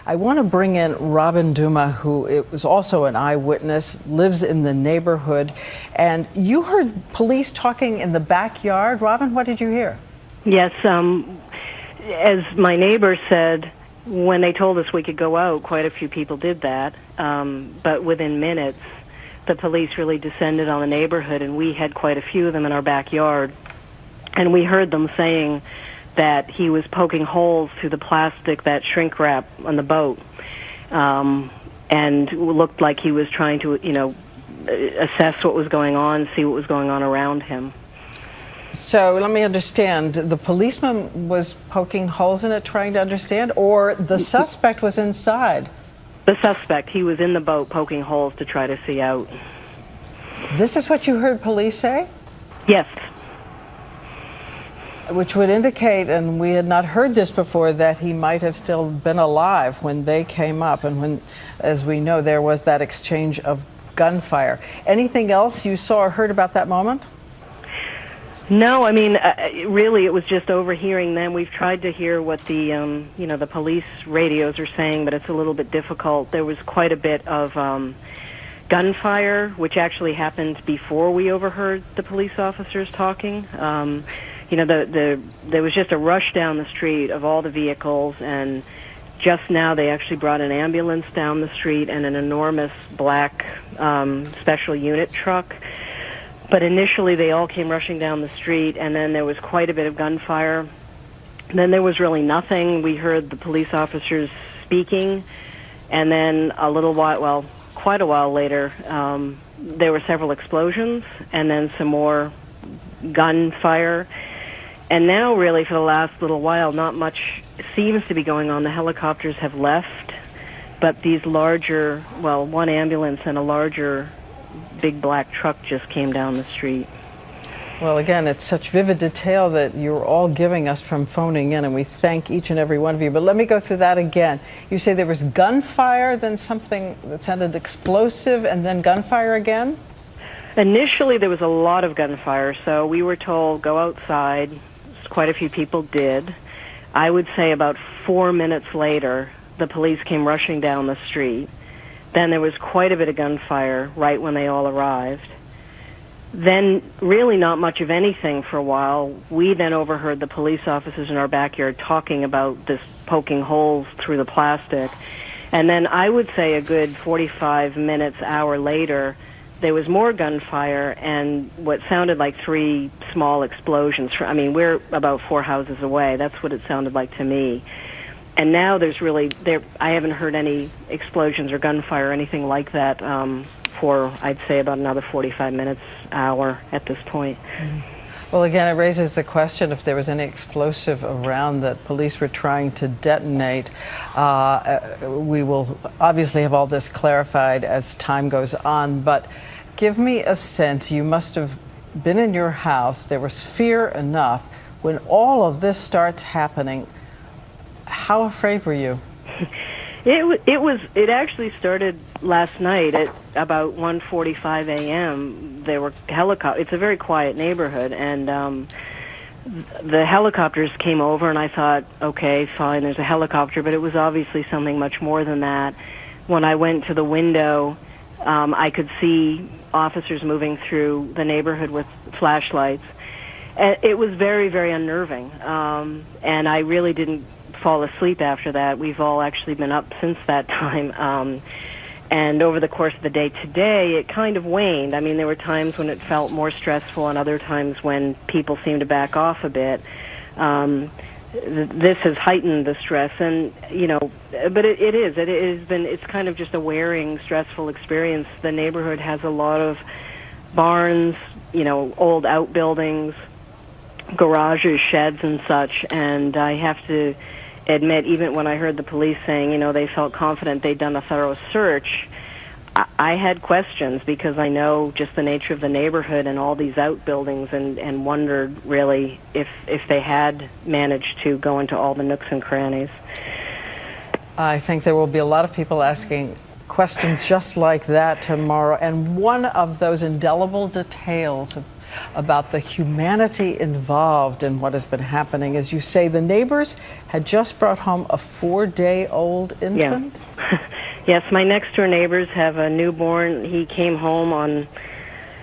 I want to bring in Robin Dumas, who was also an eyewitness, lives in the neighborhood. And you heard police talking in the backyard. Robin, what did you hear? Yes, as my neighbor said, when they told us we could go out, quite a few people did that. But within minutes, the police really descended on the neighborhood, and we had quite a few of them in our backyard. And we heard them saying that he was poking holes through the plastic, that shrink wrap on the boat, and looked like he was trying to, assess what was going on, see what was going on around him. So let me understand, the policeman was poking holes in it trying to understand, or the suspect was inside? The suspect, he was in the boat poking holes to try to see out. This is what you heard police say? Yes. Which would indicate, and we had not heard this before, that he might have still been alive when they came up, and when, as we know, there was that exchange of gunfire. Anything else you saw or heard about that moment? No, I mean, really, it was just overhearing them. We've tried to hear what the, the police radios are saying, but it's a little bit difficult. There was quite a bit of gunfire, which actually happened before we overheard the police officers talking. There was just a rush down the street of all the vehicles, and just now they actually brought an ambulance down the street and an enormous black special unit truck. But initially they all came rushing down the street, and then there was quite a bit of gunfire. Then there was really nothing. We heard the police officers speaking, and then quite a while later, there were several explosions, and then some more gunfire. And now, really, for the last little while, not much seems to be going on. The helicopters have left, but these larger, one ambulance and a larger big black truck just came down the street. Well, again, it's such vivid detail that you're all giving us from phoning in, and we thank each and every one of you. But let me go through that again. You say there was gunfire, then something that sounded explosive, and then gunfire again? Initially, there was a lot of gunfire, so we were told, go outside. Quite a few people did. I would say about 4 minutes later, the police came rushing down the street. Then there was quite a bit of gunfire right when they all arrived. Then really not much of anything for a while. We then overheard the police officers in our backyard talking about this poking holes through the plastic. And then I would say a good 45 minutes, hour later, there was more gunfire and what sounded like 3 small explosions. I mean, we're about 4 houses away. That's what it sounded like to me. And now I haven't heard any explosions or gunfire or anything like that for, I'd say, about another 45 minutes, hour at this point. Well, again, it raises the question if there was any explosive around that police were trying to detonate. We will obviously have all this clarified as time goes on, but give me a sense. You must have been in your house. There was fear enough. When all of this starts happening, how afraid were you? It actually started last night at about 1:45 a.m. There were helicopters. It's a very quiet neighborhood, and the helicopters came over, and I thought, okay, fine, there's a helicopter, but it was obviously something much more than that. When I went to the window, I could see officers moving through the neighborhood with flashlights. And it was very, very unnerving, and I really didn't fall asleep after that. We've all actually been up since that time. And over the course of the day today, it kind of waned. I mean, there were times when it felt more stressful and other times when people seemed to back off a bit. This has heightened the stress, and, but it's kind of just a wearing, stressful experience. The neighborhood has a lot of barns, old outbuildings, garages, sheds, and such, and I have to admit, even when I heard the police saying, they felt confident they'd done a thorough search, I had questions because I know just the nature of the neighborhood and all these outbuildings, and wondered really if they had managed to go into all the nooks and crannies. I think there will be a lot of people asking questions just like that tomorrow, and one of those indelible details of about the humanity involved in what has been happening. As you say, the neighbors had just brought home a 4-day-old infant? Yeah. Yes, my next-door neighbors have a newborn. He came home on,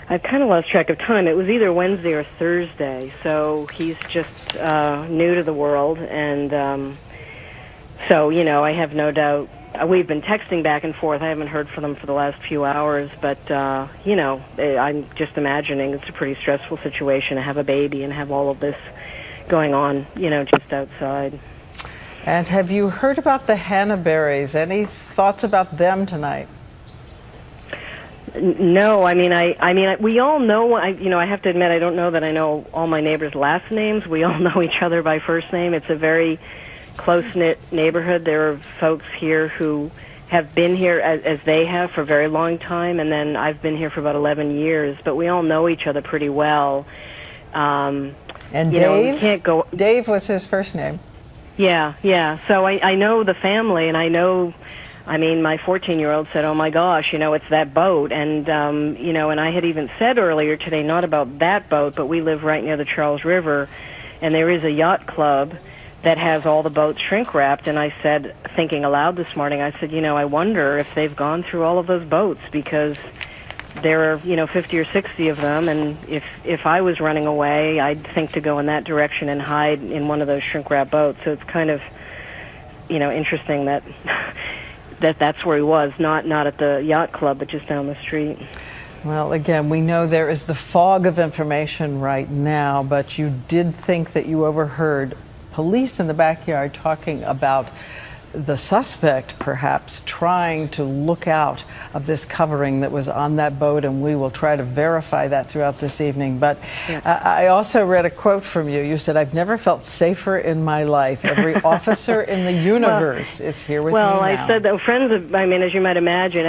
I've kind of lost track of time. It was either Wednesday or Thursday, so he's just new to the world. And so, you know, I have no doubt. We've been texting back and forth. I haven't heard from them for the last few hours, but, you know, I'm just imagining it's a pretty stressful situation to have a baby and have all of this going on, you know, just outside. And have you heard about the Hannaberries? Any thoughts about them tonight? No, I mean, we all know. You know, I have to admit, I don't know that I know all my neighbors' last names. We all know each other by first name. It's a very close-knit neighborhood. There are folks here who have been here as they have for a very long time, and then I've been here for about 11 years. But we all know each other pretty well. And Dave? We can't go. Dave was his first name. Yeah, yeah. So I know the family, and I know, I mean, my 14-year-old said, oh, my gosh, you know, it's that boat. And, you know, and I had even said earlier today, not about that boat, but we live right near the Charles River, and there is a yacht club that has all the boats shrink-wrapped. And I said, thinking aloud this morning, I said, you know, I wonder if they've gone through all of those boats, because there are, you know, 50 or 60 of them, and if I was running away, I'd think to go in that direction and hide in one of those shrink-wrap boats. So it's kind of, you know, interesting that that's where he was, not at the yacht club, but just down the street. Well, again, we know there is the fog of information right now, but you did think that you overheard police in the backyard talking about the suspect perhaps trying to look out of this covering that was on that boat, and we will try to verify that throughout this evening. But yeah. I also read a quote from you. You said, "I've never felt safer in my life. Every officer in the universe is here with me now." Well, I said that friends of, I mean, as you might imagine,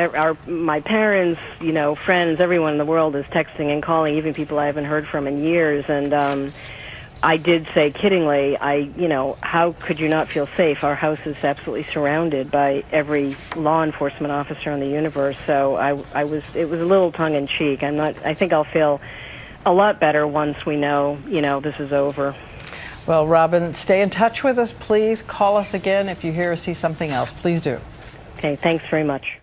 my parents, you know, friends, everyone in the world is texting and calling, even people I haven't heard from in years. And I did say kiddingly, you know, how could you not feel safe? Our house is absolutely surrounded by every law enforcement officer in the universe. So it was a little tongue in cheek. I think I'll feel a lot better once we know, you know, this is over. Well, Robin, stay in touch with us, please. Call us again if you hear or see something else. Please do. Okay, thanks very much.